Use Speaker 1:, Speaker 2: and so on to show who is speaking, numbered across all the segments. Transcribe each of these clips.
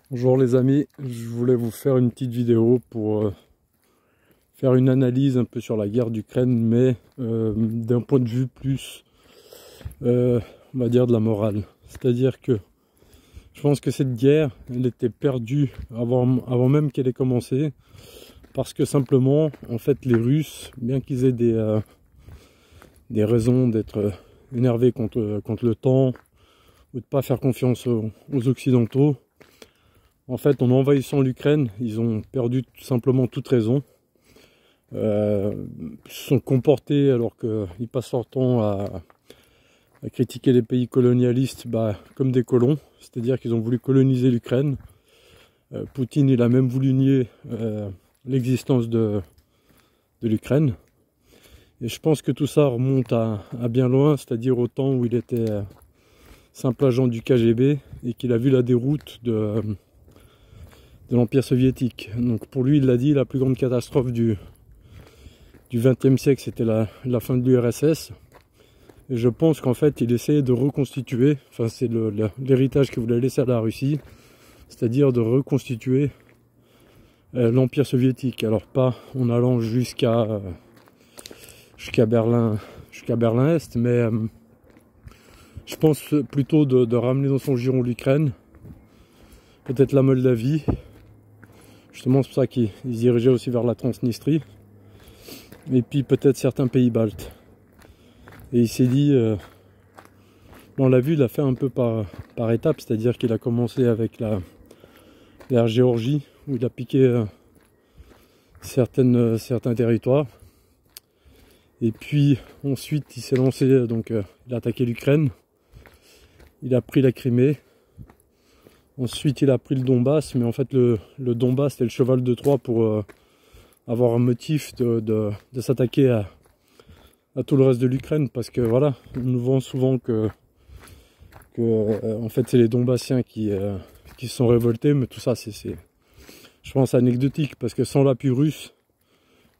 Speaker 1: Bonjour les amis, je voulais vous faire une petite vidéo pour faire une analyse un peu sur la guerre d'Ukraine, mais d'un point de vue plus, on va dire, de la morale. C'est-à-dire que je pense que cette guerre, elle était perdue avant même qu'elle ait commencé, parce que simplement, en fait, les Russes, bien qu'ils aient des raisons d'être énervés contre le temps, ou de ne pas faire confiance aux Occidentaux, en fait, en envahissant l'Ukraine, ils ont perdu tout simplement toute raison. Se sont comportés alors qu'ils passent leur temps à critiquer les pays colonialistes comme des colons. C'est-à-dire qu'ils ont voulu coloniser l'Ukraine. Poutine, il a même voulu nier l'existence de l'Ukraine. Et je pense que tout ça remonte à bien loin, c'est-à-dire au temps où il était simple agent du KGB et qu'il a vu la déroute de l'Empire soviétique. Donc pour lui, il l'a dit, la plus grande catastrophe du XXe siècle, c'était la fin de l'URSS. Et je pense qu'en fait, il essayait de reconstituer, enfin c'est l'héritage qu'il voulait laisser à la Russie, c'est-à-dire de reconstituer l'Empire soviétique. Alors pas en allant jusqu'à Berlin-Est, mais je pense plutôt de ramener dans son giron l'Ukraine, peut-être la Moldavie. Justement, c'est pour ça qu'il se dirigeait aussi vers la Transnistrie. Et puis peut-être certains pays baltes. Et il s'est dit, on l'a vu, il a fait un peu par étapes, c'est-à-dire qu'il a commencé avec la Géorgie, où il a piqué certains territoires. Et puis ensuite il s'est lancé, donc il a attaqué l'Ukraine, il a pris la Crimée. Ensuite, il a pris le Donbass, mais en fait, le Donbass, c'était le cheval de Troie pour avoir un motif de s'attaquer à tout le reste de l'Ukraine, parce que voilà, on nous vend souvent que en fait, c'est les Donbassiens qui se sont révoltés, mais tout ça, c'est, je pense, anecdotique, parce que sans l'appui russe,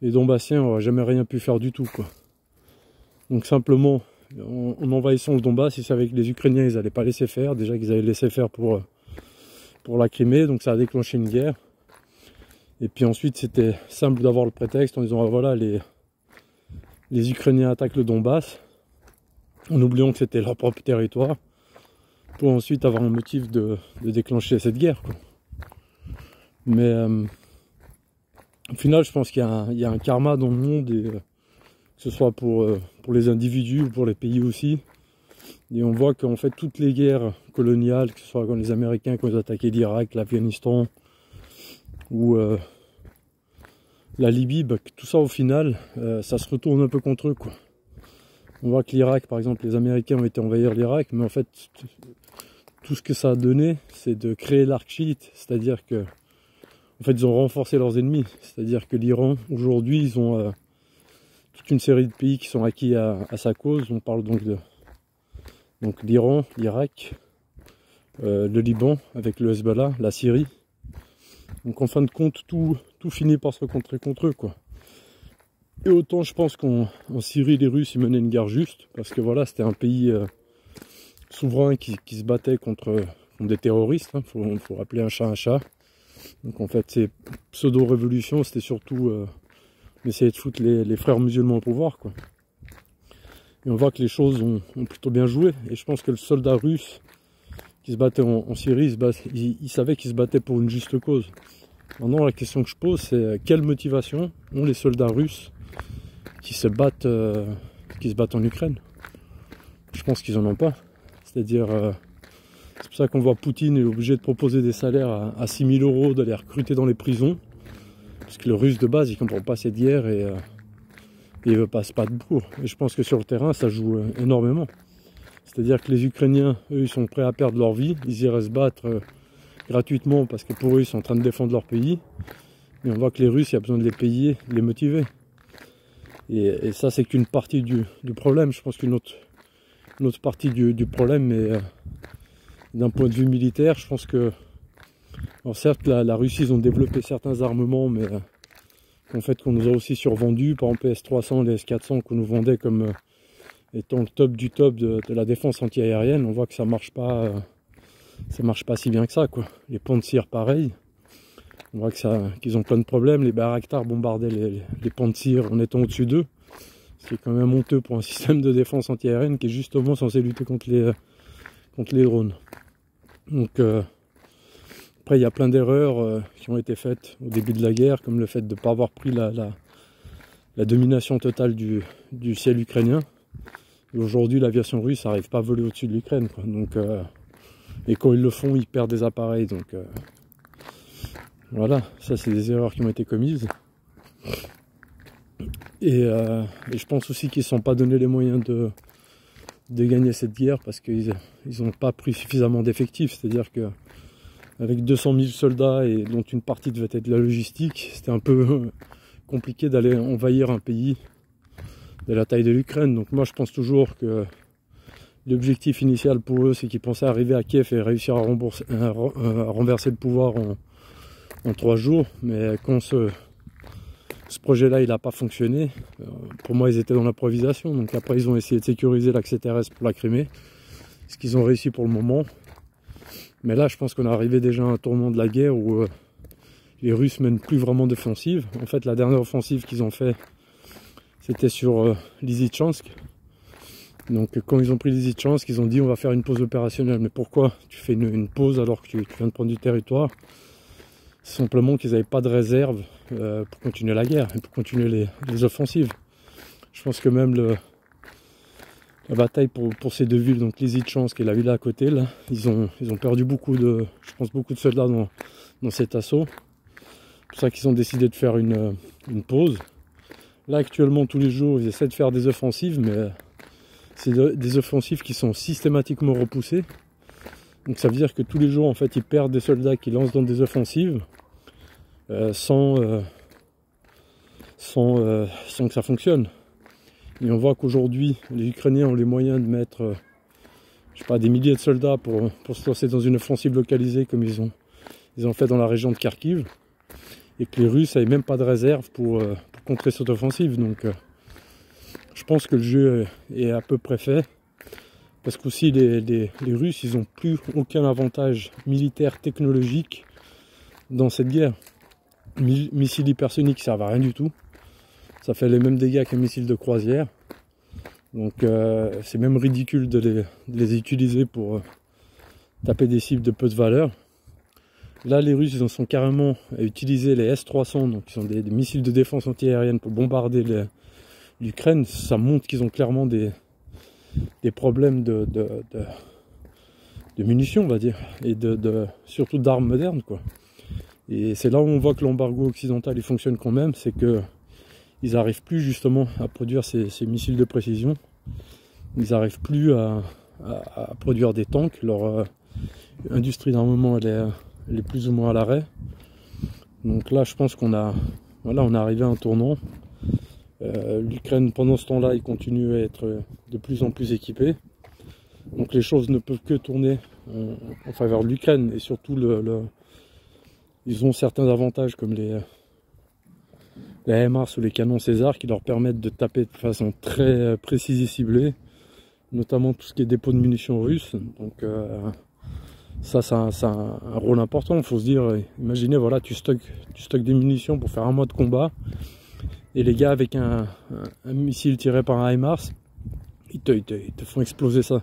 Speaker 1: les Donbassiens n'auraient jamais rien pu faire du tout, quoi. Donc simplement, en envahissant le Donbass, ils savaient que les Ukrainiens, ils n'allaient pas laisser faire, déjà qu'ils avaient laissé faire pour la Crimée, donc ça a déclenché une guerre. Et puis ensuite, c'était simple d'avoir le prétexte en disant voilà, les Ukrainiens attaquent le Donbass, en oubliant que c'était leur propre territoire, pour ensuite avoir un motif de déclencher cette guerre, quoi. Mais au final, je pense qu'il y a un karma dans le monde, et, que ce soit pour les individus ou pour les pays aussi. Et on voit qu'en fait toutes les guerres coloniales, que ce soit quand les Américains quand ils attaquaient l'Irak, l'Afghanistan ou la Libye, tout ça au final, ça se retourne un peu contre eux, quoi. On voit que l'Irak, par exemple, les Américains ont été envahir l'Irak, mais en fait tout ce que ça a donné, c'est de créer l'arc chiite, c'est-à-dire que en fait ils ont renforcé leurs ennemis, c'est-à-dire que l'Iran aujourd'hui ils ont toute une série de pays qui sont acquis à sa cause. On parle donc l'Iran, l'Irak, le Liban avec le Hezbollah, la Syrie. Donc en fin de compte, tout finit par se rencontrer contre eux, quoi. Et autant je pense qu'en Syrie, les Russes ils menaient une guerre juste, parce que voilà, c'était un pays souverain qui se battait contre des terroristes, hein. Faut rappeler un chat un chat. Donc en fait, ces pseudo-révolutions, c'était surtout essayer de foutre les frères musulmans au pouvoir, quoi. Et on voit que les choses ont plutôt bien joué. Et je pense que le soldat russe qui se battait en Syrie, il savait qu'il se battait pour une juste cause. Maintenant, la question que je pose, c'est quelle motivation ont les soldats russes qui se battent en Ukraine? Je pense qu'ils n'en ont pas. C'est-à-dire, c'est pour ça qu'on voit Poutine est obligé de proposer des salaires à 6 000 €, d'aller recruter dans les prisons. Parce que le russe de base, il ne comprend pas cette guerre et il ne veut pas se battre pour. Et je pense que sur le terrain, ça joue énormément. C'est-à-dire que les Ukrainiens, eux, ils sont prêts à perdre leur vie. Ils iraient se battre gratuitement parce que pour eux, ils sont en train de défendre leur pays. Mais on voit que les Russes, il y a besoin de les payer, de les motiver. Et ça, c'est qu'une partie du problème. Je pense qu'une autre partie du problème, mais d'un point de vue militaire, je pense que... Alors certes, la Russie, ils ont développé certains armements, mais en fait qu'on nous a aussi survendu, par exemple les S-300, les S-400 qu'on nous vendait comme étant le top du top de la défense anti-aérienne. On voit que ça marche pas ça marche pas si bien que ça, quoi. Les ponts de tir, pareil. On voit qu'ils ont plein de problèmes. Les Bayraktar bombardaient les ponts de tir en étant au-dessus d'eux. Ce qui est quand même honteux pour un système de défense antiaérienne qui est justement censé lutter contre les drones. Donc après il y a plein d'erreurs qui ont été faites au début de la guerre, comme le fait de ne pas avoir pris la domination totale du ciel ukrainien. Et aujourd'hui l'aviation russe n'arrive pas à voler au-dessus de l'Ukraine, quoi. Donc et quand ils le font, ils perdent des appareils. Donc voilà, ça c'est des erreurs qui ont été commises. Et je pense aussi qu'ils ne se sont pas donné les moyens de gagner cette guerre parce qu'ils n'ont pas pris suffisamment d'effectifs. C'est-à-dire qu'avec 200 000 soldats et dont une partie devait être de la logistique, c'était un peu compliqué d'aller envahir un pays de la taille de l'Ukraine. Donc moi je pense toujours que l'objectif initial pour eux, c'est qu'ils pensaient arriver à Kiev et réussir à renverser le pouvoir en 3 jours. Mais quand ce projet-là, il n'a pas fonctionné. Pour moi, ils étaient dans l'improvisation. Donc après, ils ont essayé de sécuriser l'accès terrestre pour la Crimée. Ce qu'ils ont réussi pour le moment. Mais là, je pense qu'on est arrivé déjà à un tournant de la guerre où les Russes mènent plus vraiment d'offensive. En fait, la dernière offensive qu'ils ont fait, c'était sur Lysychansk. Donc quand ils ont pris Lysychansk, ils ont dit on va faire une pause opérationnelle. Mais pourquoi tu fais une pause alors que tu viens de prendre du territoire? Simplement qu'ils n'avaient pas de réserve pour continuer la guerre et pour continuer les offensives. Je pense que même la bataille pour ces deux villes, donc Lysychansk et la ville à côté, là, ils ont perdu beaucoup de soldats dans cet assaut. C'est pour ça qu'ils ont décidé de faire une pause. Là actuellement tous les jours ils essaient de faire des offensives, mais c'est des offensives qui sont systématiquement repoussées. Donc ça veut dire que tous les jours en fait ils perdent des soldats qui lancent dans des offensives sans que ça fonctionne. Et on voit qu'aujourd'hui les Ukrainiens ont les moyens de mettre je sais pas, des milliers de soldats pour se lancer dans une offensive localisée comme ils ont fait dans la région de Kharkiv, et que les Russes n'avaient même pas de réserve pour contrer cette offensive. Donc je pense que le jeu est à peu près fait. Parce qu'aussi les Russes, ils n'ont plus aucun avantage militaire, technologique dans cette guerre. Missiles hypersoniques, ça ne servent à rien du tout. Ça fait les mêmes dégâts qu'un missile de croisière. Donc c'est même ridicule de les utiliser pour taper des cibles de peu de valeur. Là, les Russes, ils en sont carrément à utiliser les S-300, donc qui sont des missiles de défense antiaérienne pour bombarder l'Ukraine. Ça montre qu'ils ont clairement des problèmes de munitions, on va dire, et surtout d'armes modernes, quoi. Et c'est là où on voit que l'embargo occidental il fonctionne quand même, c'est que ils n'arrivent plus justement à produire ces missiles de précision. Ils n'arrivent plus à produire des tanks. Leur industrie d'armement elle est plus ou moins à l'arrêt. Donc là je pense on est arrivé à un tournant. L'Ukraine pendant ce temps-là il continue à être de plus en plus équipée. Donc les choses ne peuvent que tourner en faveur de l'Ukraine, et surtout ils ont certains avantages comme les HIMARS ou les canons César qui leur permettent de taper de façon très précise et ciblée, notamment tout ce qui est dépôt de munitions russes. Donc ça a un rôle important. Il faut se dire, imaginez, voilà, tu stockes des munitions pour faire un mois de combat, et les gars avec un missile tiré par un HIMARS, ils te font exploser ça.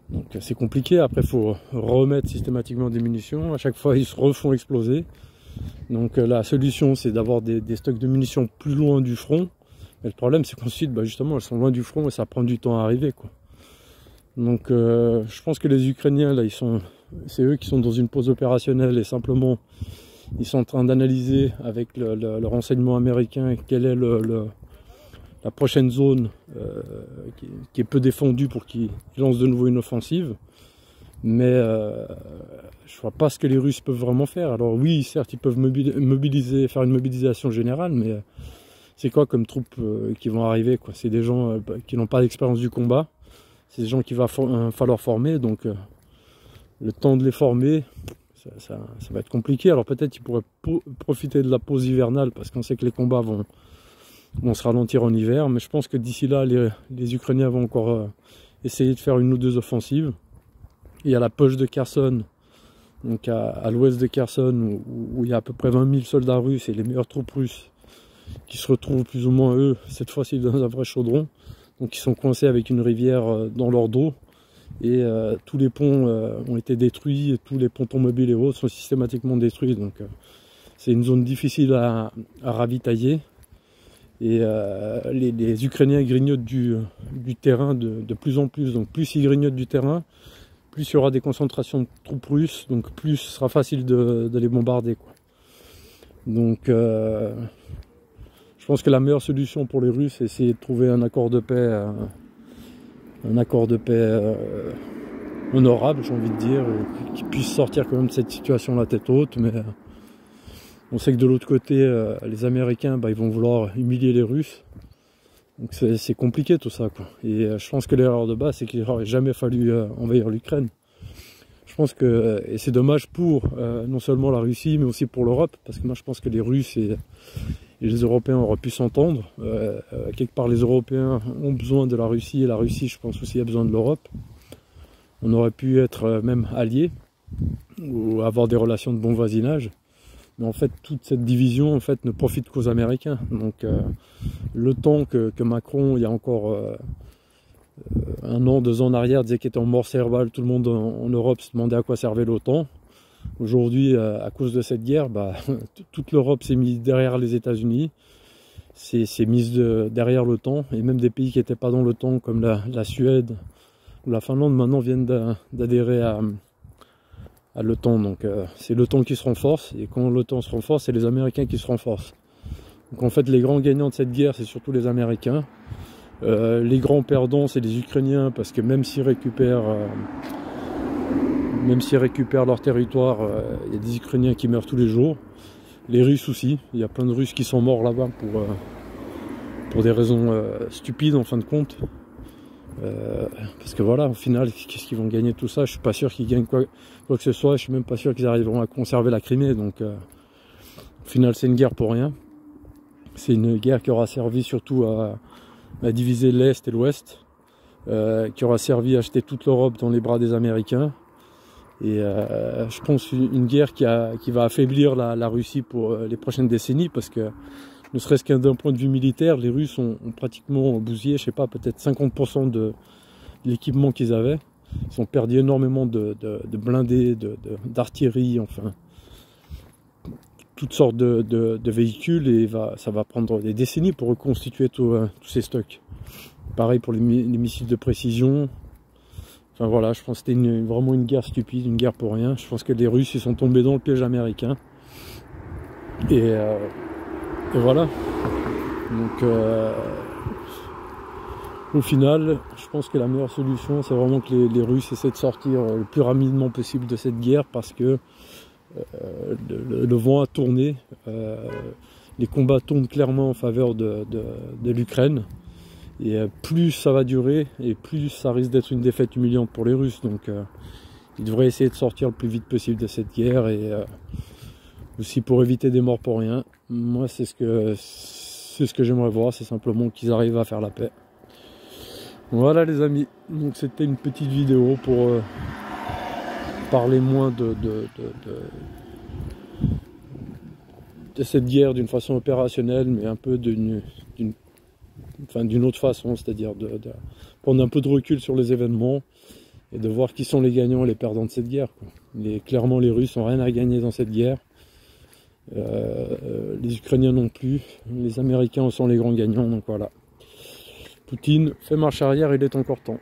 Speaker 1: Donc c'est compliqué. Après il faut remettre systématiquement des munitions, à chaque fois ils se refont exploser. Donc la solution c'est d'avoir des stocks de munitions plus loin du front. Mais le problème c'est qu'ensuite justement elles sont loin du front et ça prend du temps à arriver, quoi. Donc je pense que les Ukrainiens là c'est eux qui sont dans une pause opérationnelle, et simplement ils sont en train d'analyser avec le renseignement américain quelle est la prochaine zone qui est peu défendue pour qu'ils lancent de nouveau une offensive. Mais je vois pas ce que les Russes peuvent vraiment faire. Alors oui, certes, ils peuvent faire une mobilisation générale, mais c'est quoi comme troupes qui vont arriver, quoi? C'est des gens qui n'ont pas d'expérience du combat. C'est des gens qu'il va falloir former, donc le temps de les former, ça va être compliqué. Alors peut-être qu'ils pourraient profiter de la pause hivernale, parce qu'on sait que les combats vont se ralentir en hiver, mais je pense que d'ici là les Ukrainiens vont encore essayer de faire une ou deux offensives. il y a la poche de Kherson, donc à l'ouest de Kherson, où il y a à peu près 20 000 soldats russes et les meilleures troupes russes qui se retrouvent plus ou moins, eux, cette fois-ci dans un vrai chaudron. Donc ils sont coincés avec une rivière dans leur dos. Et tous les ponts ont été détruits, et tous les pontons mobiles et autres sont systématiquement détruits. Donc c'est une zone difficile à ravitailler. Et les Ukrainiens grignotent du terrain de plus en plus. Donc plus ils grignotent du terrain, plus il y aura des concentrations de troupes russes, donc plus ce sera facile de les bombarder, quoi. Donc je pense que la meilleure solution pour les Russes, c'est essayer de trouver un accord de paix, honorable, j'ai envie de dire, qui puisse sortir quand même de cette situation la tête haute. Mais on sait que de l'autre côté, les Américains, ils vont vouloir humilier les Russes. Donc c'est compliqué tout ça, quoi. Et je pense que l'erreur de base, c'est qu'il n'aurait jamais fallu envahir l'Ukraine. Je pense que, et c'est dommage pour non seulement la Russie, mais aussi pour l'Europe, parce que moi je pense que les Russes et les Européens auraient pu s'entendre. Quelque part, les Européens ont besoin de la Russie, et la Russie, je pense aussi, a besoin de l'Europe. On aurait pu être même alliés, ou avoir des relations de bon voisinage. Mais en fait, toute cette division ne profite qu'aux Américains. Donc le temps que Macron, il y a encore 1 an, 2 ans en arrière, disait qu'il était en mort cérébrale, tout le monde en Europe se demandait à quoi servait l'OTAN. Aujourd'hui, à cause de cette guerre, toute l'Europe s'est mise derrière les États-Unis, s'est mise derrière l'OTAN, et même des pays qui n'étaient pas dans l'OTAN, comme la Suède ou la Finlande, maintenant viennent d'adhérer à l'OTAN. Donc c'est l'OTAN qui se renforce, et quand l'OTAN se renforce, c'est les Américains qui se renforcent. Donc en fait, les grands gagnants de cette guerre, c'est surtout les Américains. Les grands perdants, c'est les Ukrainiens, parce que même s'ils récupèrent leur territoire, il y a des Ukrainiens qui meurent tous les jours. Les Russes aussi, il y a plein de Russes qui sont morts là-bas pour des raisons stupides en fin de compte. Parce que voilà, au final, qu'est-ce qu'ils vont gagner de tout ça? Je suis pas sûr qu'ils gagnent quoi que ce soit, je suis même pas sûr qu'ils arriveront à conserver la Crimée. Donc au final, c'est une guerre pour rien. C'est une guerre qui aura servi surtout à diviser l'Est et l'Ouest, qui aura servi à acheter toute l'Europe dans les bras des Américains. Et je pense une guerre qui va affaiblir la Russie pour les prochaines décennies, parce que ne serait-ce qu'un d'un point de vue militaire, les Russes ont pratiquement bousillé, je sais pas, peut-être 50% de l'équipement qu'ils avaient. Ils ont perdu énormément de blindés, d'artillerie, enfin toutes sortes de véhicules, et ça va prendre des décennies pour reconstituer tous ces stocks. Pareil pour les missiles de précision. Enfin voilà, je pense que c'était vraiment une guerre stupide, une guerre pour rien. Je pense que les Russes, ils sont tombés dans le piège américain. Et voilà. Donc au final, je pense que la meilleure solution, c'est vraiment que les Russes essaient de sortir le plus rapidement possible de cette guerre, parce que le vent a tourné. Les combats tournent clairement en faveur de l'Ukraine. Et plus ça va durer, et plus ça risque d'être une défaite humiliante pour les Russes. Donc ils devraient essayer de sortir le plus vite possible de cette guerre, et aussi pour éviter des morts pour rien. Moi, c'est ce que j'aimerais voir, c'est simplement qu'ils arrivent à faire la paix. Voilà les amis, donc c'était une petite vidéo pour parler moins de cette guerre d'une façon opérationnelle, mais un peu d'une autre façon, c'est-à-dire de prendre un peu de recul sur les événements et de voir qui sont les gagnants et les perdants de cette guerre, quoi. Clairement, les Russes n'ont rien à gagner dans cette guerre, les Ukrainiens non plus, les Américains sont les grands gagnants. Donc voilà, Poutine fait marche arrière, il est encore temps.